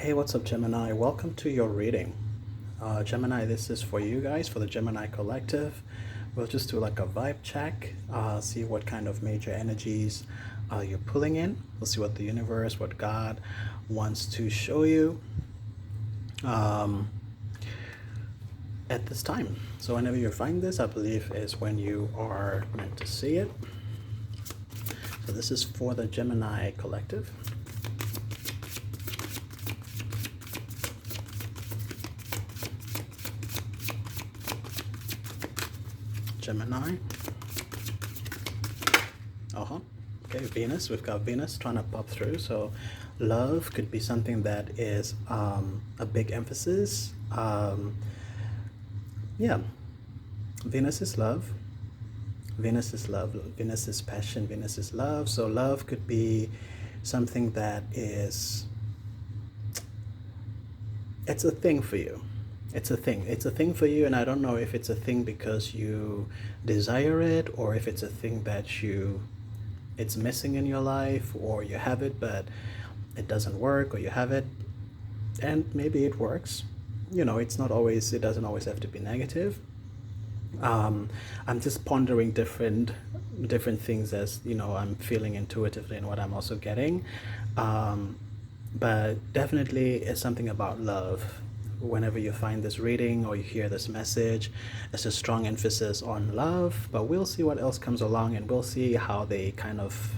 Hey, what's up, Gemini? Welcome to your reading. Gemini, this is for you guys, for the Gemini Collective. We'll just do like a vibe check, see what kind of major energies you're pulling in. We'll see what the universe, what God wants to show you um, at this time. So, whenever you find this, I believe is when you are meant to see it. So, this is for the Gemini Collective. Gemini. Okay, Venus. We've got Venus trying to pop through. So, love could be something that is a big emphasis. Yeah, Venus is love. Venus is love. Venus is passion. Venus is love. So, love could be something that is. It's a thing for you. It's a thing. It's a thing for you, and I don't know if it's a thing because you desire it or if it's a thing that it's missing in your life, or you have it but it doesn't work, or you have it and maybe it works. It's not always, it doesn't always have to be negative. I'm just pondering different things as I'm feeling intuitively and what I'm also getting. But definitely it's something about love. Whenever you find this reading or you hear this message, it's a strong emphasis on love, but we'll see what else comes along, and we'll see how they kind of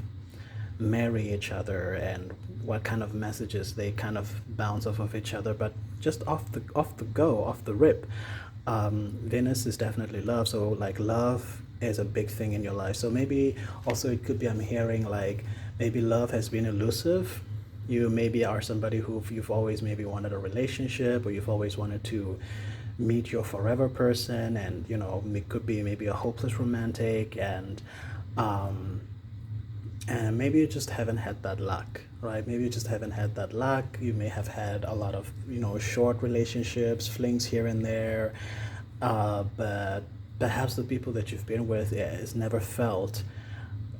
marry each other and what kind of messages they kind of bounce off of each other. But just off the rip, Venus is definitely love. So like love is a big thing in your life. So maybe also it could be, I'm hearing like maybe love has been elusive. You maybe are somebody who you've always maybe wanted a relationship, or you've always wanted to meet your forever person, and it could be maybe a hopeless romantic, and maybe you just haven't had that luck, right? Maybe you just haven't had that luck. You may have had a lot of short relationships, flings here and there, but perhaps the people that you've been with, it's never felt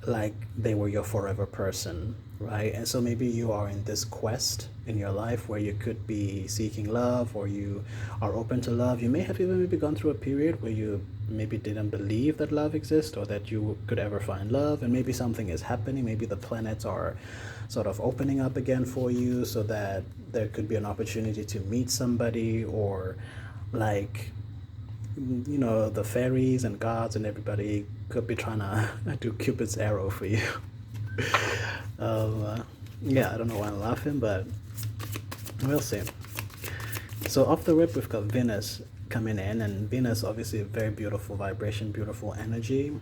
like they were your forever person, right? And so maybe you are in this quest in your life where you could be seeking love, or you are open to love. You may have even maybe gone through a period where you maybe didn't believe that love exists, or that you could ever find love, and maybe something is happening. Maybe the planets are sort of opening up again for you, so that there could be an opportunity to meet somebody, or like the fairies and gods and everybody could be trying to do Cupid's arrow for you. Yeah, I don't know why I'm laughing, but we'll see. So off the rip, we've got Venus coming in, and Venus obviously a very beautiful vibration, beautiful energy.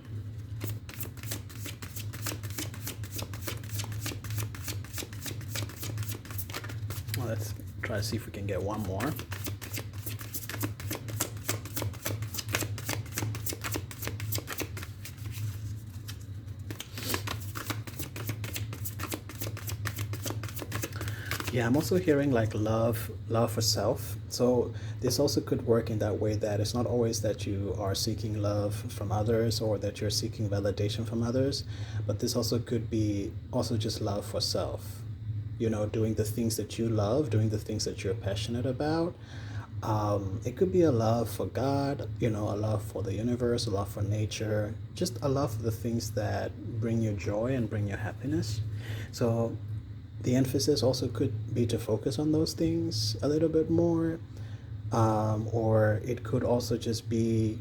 Well, let's try to see if we can get one more. Yeah, I'm also hearing like love for self. So this also could work in that way, that it's not always that you are seeking love from others, or that you're seeking validation from others, but this also could be also just love for self. Doing the things that you love, doing the things that you're passionate about. It could be a love for God, a love for the universe, a love for nature, just a love for the things that bring you joy and bring you happiness. So the emphasis also could be to focus on those things a little bit more, or it could also just be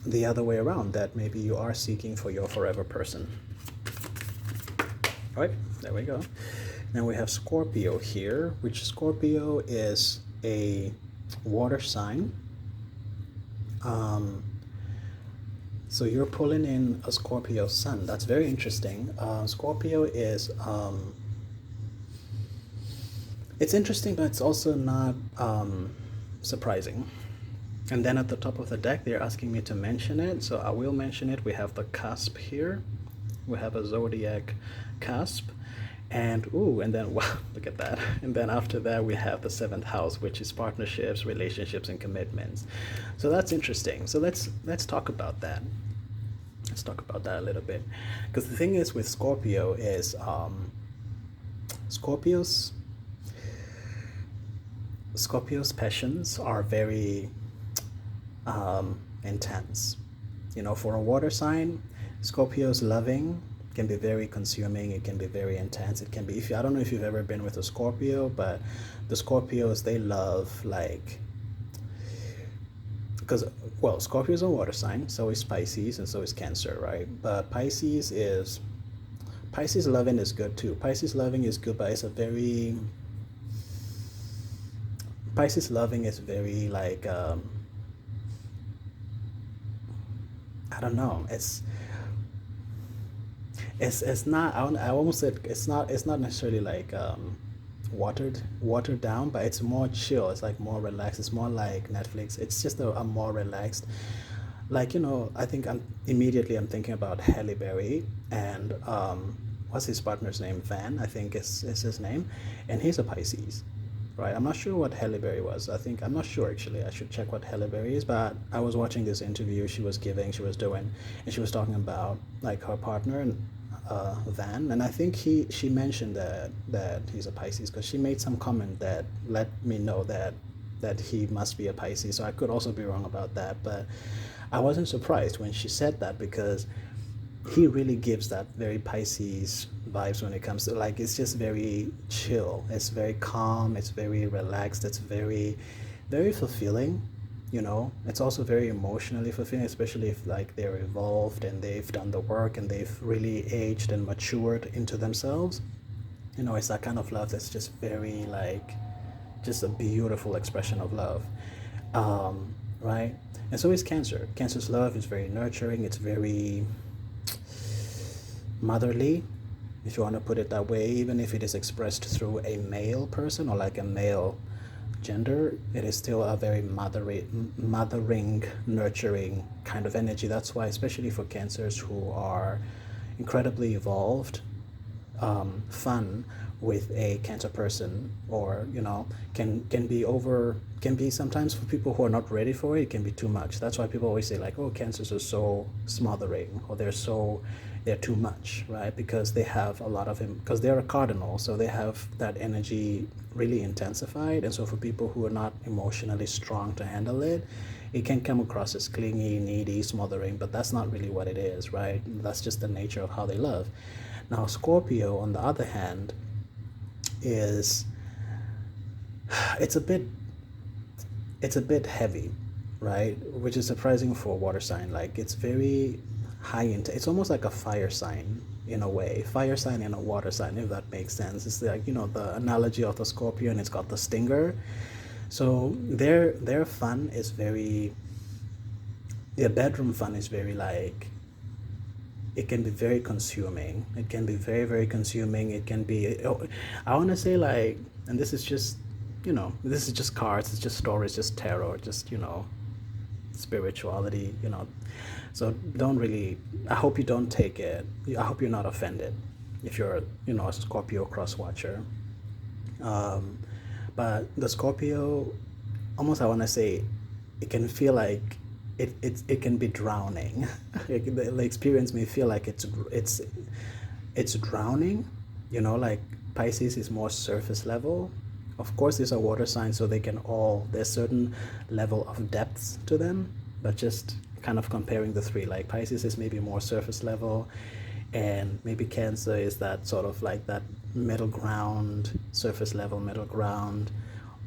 the other way around, that maybe you are seeking for your forever person. All right, there we go. Then we have Scorpio here, which Scorpio is a water sign. So you're pulling in a Scorpio sun. That's very interesting. Scorpio is, it's interesting, but it's also not surprising. And then at the top of the deck, they're asking me to mention it. So I will mention it. We have the cusp here. We have a zodiac cusp. And then wow, look at that. And then after that, we have the seventh house, which is partnerships, relationships, and commitments. So that's interesting. So let's talk about that. Let's talk about that a little bit, because the thing is with Scorpio is Scorpios Scorpio's passions are very intense. You know, for a water sign, Scorpio's loving can be very consuming. It can be very intense. It can be, if you, I don't know if you've ever been with a Scorpio, but the Scorpios, they love like, because, well, Scorpio is a water sign, so is Pisces, and so is Cancer, right? But Pisces loving is good too. Pisces loving is good, but it's a very, Pisces loving is very like, I don't know. It's not. I almost said it's not necessarily like watered down, but it's more chill. It's like more relaxed. It's more like Netflix. It's just a more relaxed. Like, you know, I think I'm thinking about Halle Berry and what's his partner's name? Van, I think is his name, and he's a Pisces, right? I'm not sure what Halle Berry was. I'm not sure actually. I should check what Halle Berry is. But I was watching this interview she was doing, and she was talking about like her partner and Van, and I think she mentioned that he's a Pisces because she made some comment that let me know that he must be a Pisces. So I could also be wrong about that, but I wasn't surprised when she said that because he really gives that very Pisces vibes when it comes to like it's just very chill. It's very calm. It's very relaxed. It's very fulfilling. You know, it's also very emotionally fulfilling, especially if like they're evolved and they've done the work and they've really aged and matured into themselves. You know, it's that kind of love that's just very like just a beautiful expression of love, right? And so is Cancer. Cancer's love is very nurturing. It's very motherly, if you want to put it that way, even if it is expressed through a male person or like a male gender, it is still a very mothering, nurturing kind of energy. That's why, especially for Cancers who are incredibly evolved, fun with a Cancer person, or you know, can be sometimes for people who are not ready for it. It can be too much. That's why people always say like, oh, Cancers are so smothering, or they're too much, right? Because they have a lot of him, because they're a cardinal, so they have that energy really intensified. And so for people who are not emotionally strong to handle it, it can come across as clingy, needy, smothering, but that's not really what it is, right? That's just the nature of how they love. Now, Scorpio, on the other hand, is it's a bit it's a bit heavy, right? Which is surprising for a water sign. Like it's very high into. It's almost like a fire sign in a way. Fire sign and a water sign, if that makes sense. It's like, you know, the analogy of the scorpion. It's got the stinger. So their fun is very. Their bedroom fun is very like. It can be very consuming. It can be very, very consuming. It can be. I want to say like, and this is just, you know, this is just cards. It's just stories, just tarot, just, you know, spirituality, you know. So don't really. I hope you don't take it. I hope you're not offended if you're, you know, a Scorpio cross watcher. Um, but the Scorpio, almost I want to say, it can feel like it can be drowning. The experience may feel like it's drowning. You know, like Pisces is more surface level. Of course, these are water signs, so they can all, there's certain level of depths to them, but just kind of comparing the three, like Pisces is maybe more surface level, and maybe Cancer is that sort of like that middle ground, surface level, middle ground,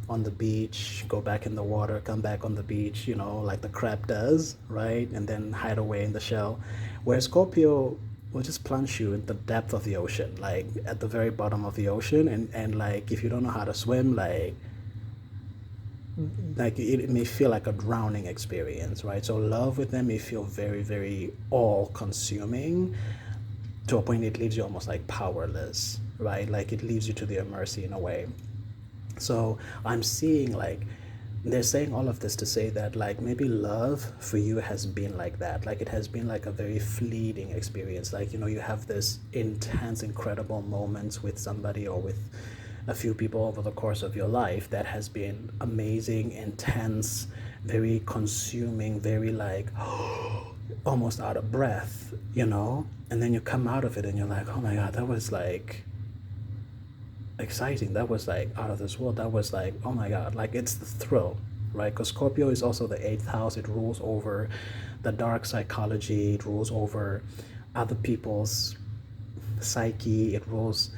on the beach, go back in the water, come back on the beach, you know, like the crab does, right? And then hide away in the shell. Where Scorpio will just plunge you in the depth of the ocean, like at the very bottom of the ocean. And like, if you don't know how to swim, like it may feel like a drowning experience, right? So love with them may feel very, very all consuming to a point it leaves you almost like powerless, right? Like it leaves you to their mercy in a way. So I'm seeing like they're saying all of this to say that like maybe love for you has been like that. Like it has been like a very fleeting experience. Like, you know, you have this intense, incredible moments with somebody or with a few people over the course of your life that has been amazing, intense, very consuming, very like almost out of breath, you know? And then you come out of it and you're like, oh my God, that was like exciting. That was like out of this world. That was like, oh my God, like it's the thrill, right? Because Scorpio is also the eighth house. It rules over the dark psychology, it rules over other people's psyche, it rules,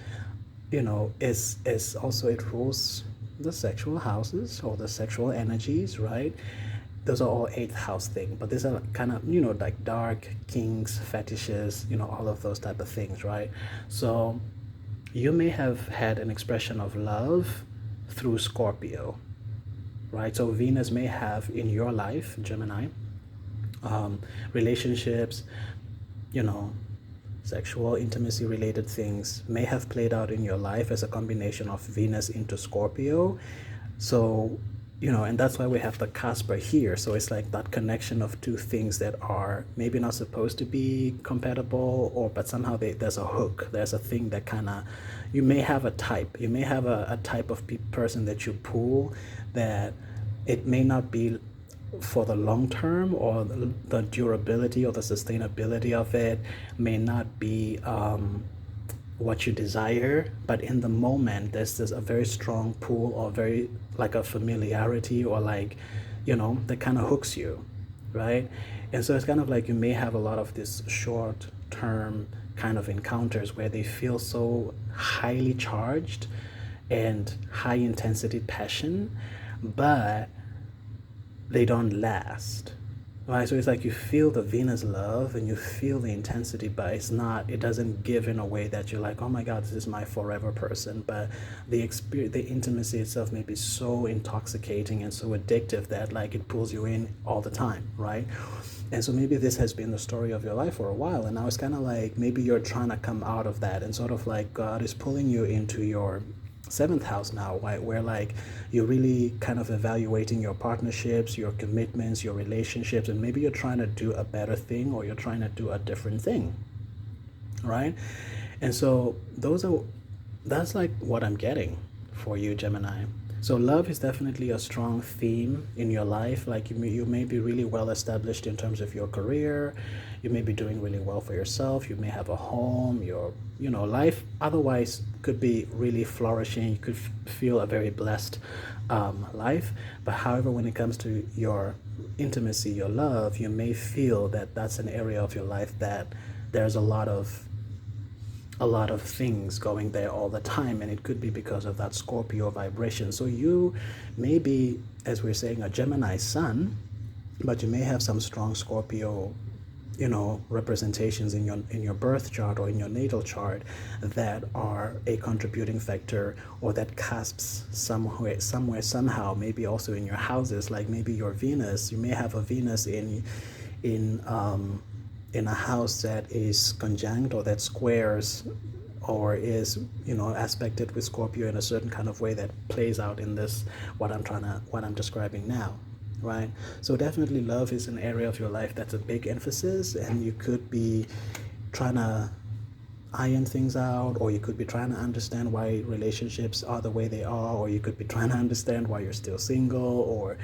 is also it rules the sexual houses or the sexual energies, right? Those are all eighth house thing, but these are kind of, like dark kinks, fetishes, all of those type of things, right? So you may have had an expression of love through Scorpio, right? So Venus may have in your life, Gemini, relationships, you know, sexual intimacy related things may have played out in your life as a combination of Venus into Scorpio. So, and that's why we have the Casper here. So it's like that connection of two things that are maybe not supposed to be compatible, but somehow there's a hook. There's a thing that kind of, you may have a type. You may have a type of person that you pull that it may not be for the long term, or the durability or the sustainability of it may not be what you desire, but in the moment there's a very strong pull, or very like a familiarity, or like, that kind of hooks you, right? And so it's kind of like you may have a lot of this short term kind of encounters where they feel so highly charged and high intensity passion, but they don't last, right? So it's like you feel the Venus love and you feel the intensity, but it doesn't give in a way that you're like, oh my God, this is my forever person. But the experience, the intimacy itself may be so intoxicating and so addictive that like it pulls you in all the time, right? And so maybe this has been the story of your life for a while, and now it's kind of like maybe you're trying to come out of that, and sort of like God is pulling you into your seventh house now, right? Where like you're really kind of evaluating your partnerships, your commitments, your relationships, and maybe you're trying to do a better thing, or you're trying to do a different thing, right? And so that's like what I'm getting for you, Gemini. So love is definitely a strong theme in your life. Like you may be really well established in terms of your career. You may be doing really well for yourself. You may have a home. Your life otherwise could be really flourishing. You could feel a very blessed life. But however, when it comes to your intimacy, your love, you may feel that that's an area of your life that there's a lot of things going there all the time, and it could be because of that Scorpio vibration. So you may be, as we're saying, a Gemini sun, but you may have some strong Scorpio representations in your birth chart or in your natal chart that are a contributing factor, or that casts somewhere somehow, maybe also in your houses. Like maybe your Venus, you may have a Venus in a house that is conjunct, or that squares, or is aspected with Scorpio in a certain kind of way that plays out in this what I'm describing now, right? So definitely love is an area of your life that's a big emphasis, and you could be trying to iron things out, or you could be trying to understand why relationships are the way they are, or you could be trying to understand why you're still single, or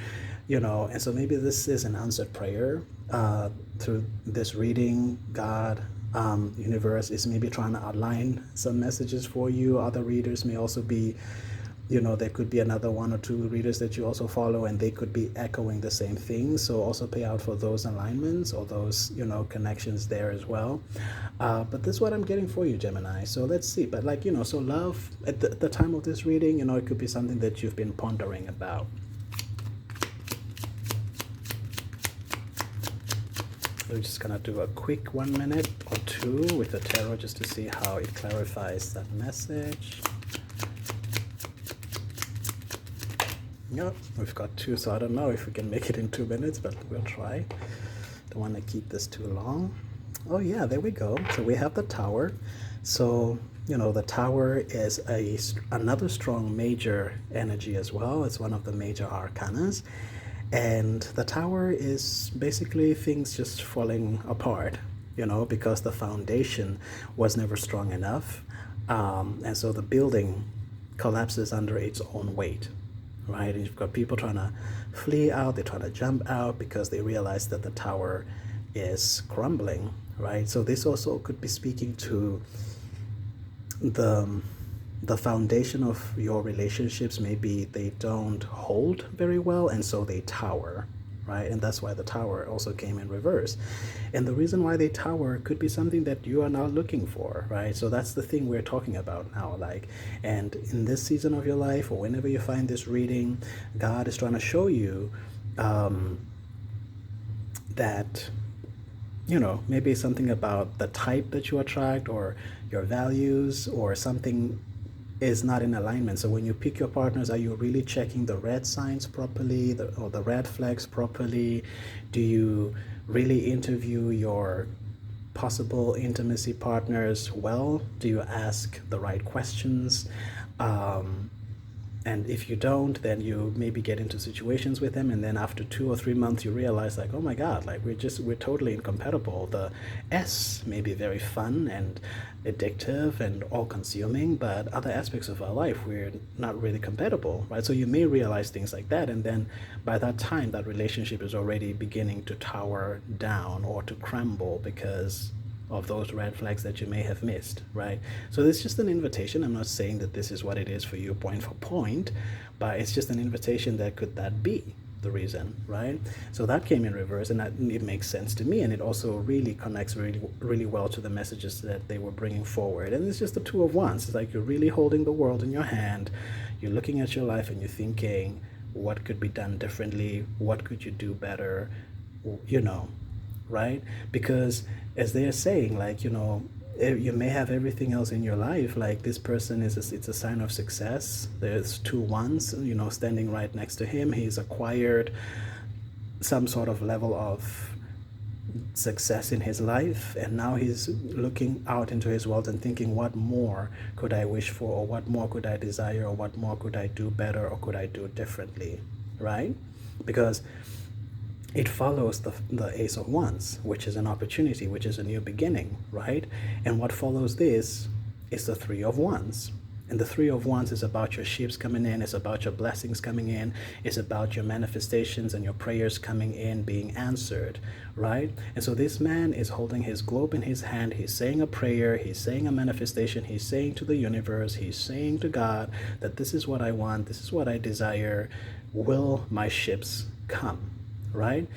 and so maybe this is an answered prayer through this reading. God, universe is maybe trying to outline some messages for you. Other readers may also be, there could be another one or two readers that you also follow, and they could be echoing the same things. So also pay out for those alignments, or those, connections there as well. But this is what I'm getting for you, Gemini. So let's see. But like, so love at the time of this reading, it could be something that you've been pondering about. We're just gonna do a quick 1 minute or two with the tarot just to see how it clarifies that message. Yep, we've got two, so I don't know if we can make it in 2 minutes, but we'll try. Don't want to keep this too long. Oh yeah, there we go. So we have the Tower. So the Tower is another strong major energy as well. It's one of the major arcanas. And the Tower is basically things just falling apart, because the foundation was never strong enough. And so the building collapses under its own weight, right? And you've got people trying to flee out, they're trying to jump out because they realize that the Tower is crumbling, right? So this also could be speaking to the the foundation of your relationships, maybe they don't hold very well, and so they tower, right? And that's why the tower also came in reverse. And the reason why they tower could be something that you are not looking for, right? So that's the thing we're talking about now. Like, and in this season of your life, or whenever you find this reading, God is trying to show you that, you know, maybe something about the type that you attract or your values or something is not in alignment. So when you pick your partners, are you really checking the red signs properly, or the red flags properly? Do you really interview your possible intimacy partners well? Do you ask the right questions? And if you don't, then you maybe get into situations with them, and then after 2 or 3 months you realize, like, oh my god, like we're totally incompatible. The S may be very fun and addictive and all consuming, but other aspects of our life we're not really compatible, right? So you may realize things like that, and then by that time that relationship is already beginning to tower down or to crumble because of those red flags that you may have missed, right? So it's just an invitation. I'm not saying that this is what it is for you point for point, but it's just an invitation that could that be the reason, right? So that came in reverse, and that, it makes sense to me, and it also really connects really well to the messages that they were bringing forward. And it's just the two of wands. It's like you're really holding the world in your hand. You're looking at your life and you're thinking, what could be done differently? What could you do better? You know, right? Because as they are saying, like, you know, you may have everything else in your life, like this person it's a sign of success. There's 2 wands, you know, standing right next to him. He's acquired some sort of level of success in his life, and now he's looking out into his world and thinking, what more could I wish for, or what more could I desire, or what more could I do better, or could I do differently, right? Because it follows the Ace of Wands, which is an opportunity, which is a new beginning, right? And what follows this is the Three of Wands. And the Three of Wands is about your ships coming in, it's about your blessings coming in, it's about your manifestations and your prayers coming in, being answered, right? And so this man is holding his globe in his hand, he's saying a prayer, he's saying a manifestation, he's saying to the universe, he's saying to God that this is what I want, this is what I desire, will my ships come? Right?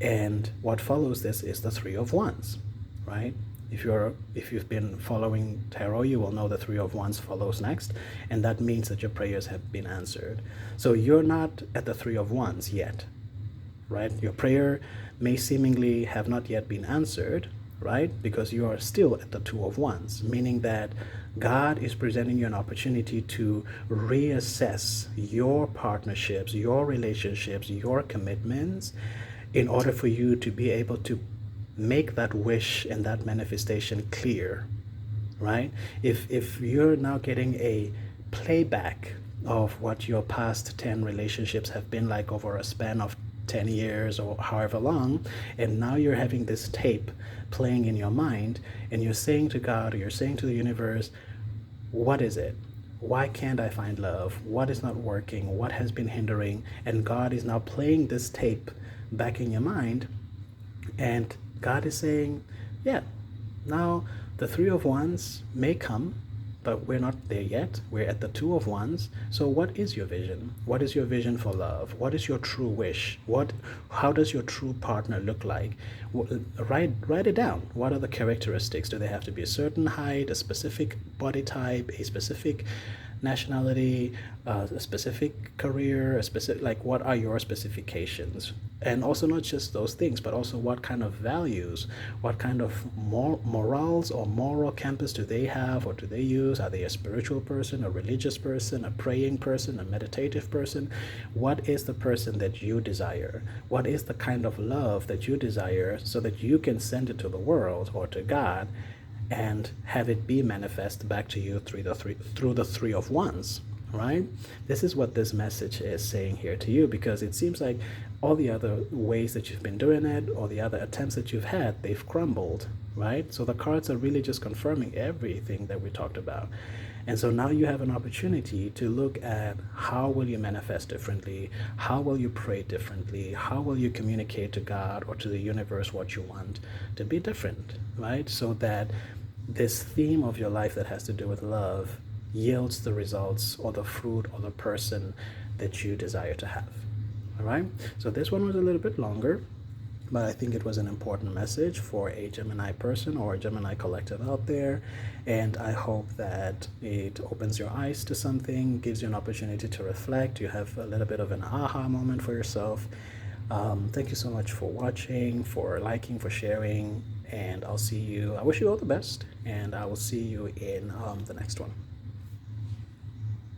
And what follows this is the Three of Wands, right? If you've been following tarot, you will know the Three of Wands follows next, and that means that your prayers have been answered. So you're not at the Three of Wands yet, right? Your prayer may seemingly have not yet been answered, right? Because you are still at the Two of Wands, meaning that God is presenting you an opportunity to reassess your partnerships, your relationships, your commitments, in order for you to be able to make that wish and that manifestation clear, right? If you're now getting a playback of what your past 10 relationships have been like over a span of 10 years or however long, and now you're having this tape playing in your mind, and you're saying to God, or you're saying to the universe, what is it? Why can't I find love? What is not working? What has been hindering? And God is now playing this tape back in your mind, and God is saying, yeah, now the Three of Wands may come, but we're not there yet. We're at the Two of Wands. So what is your vision? What is your vision for love? What is your true wish? How does your true partner look like? Write it down. What are the characteristics? Do they have to be a certain height, a specific body type, a specific nationality, a specific career, a specific, like, what are your specifications? And also not just those things, but also what kind of values, what kind of morals or moral compass do they have, or do they use? Are they a spiritual person, a religious person, a praying person, a meditative person? What is the person that you desire? What is the kind of love that you desire, so that you can send it to the world or to God and have it be manifest back to you through the Three of Wands, right? This is what this message is saying here to you, because it seems like all the other ways that you've been doing it, or the other attempts that you've had, they've crumbled, right? So the cards are really just confirming everything that we talked about. And so now you have an opportunity to look at, how will you manifest differently? How will you pray differently? How will you communicate to God or to the universe what you want to be different, right? So that this theme of your life that has to do with love yields the results or the fruit or the person that you desire to have. All right, so this one was a little bit longer, but I think it was an important message for a Gemini person or a Gemini collective out there. And I hope that it opens your eyes to something, gives you an opportunity to reflect. You have a little bit of an aha moment for yourself. Thank you so much for watching, for liking, for sharing. And I'll see you. I wish you all the best. And I will see you in the next one.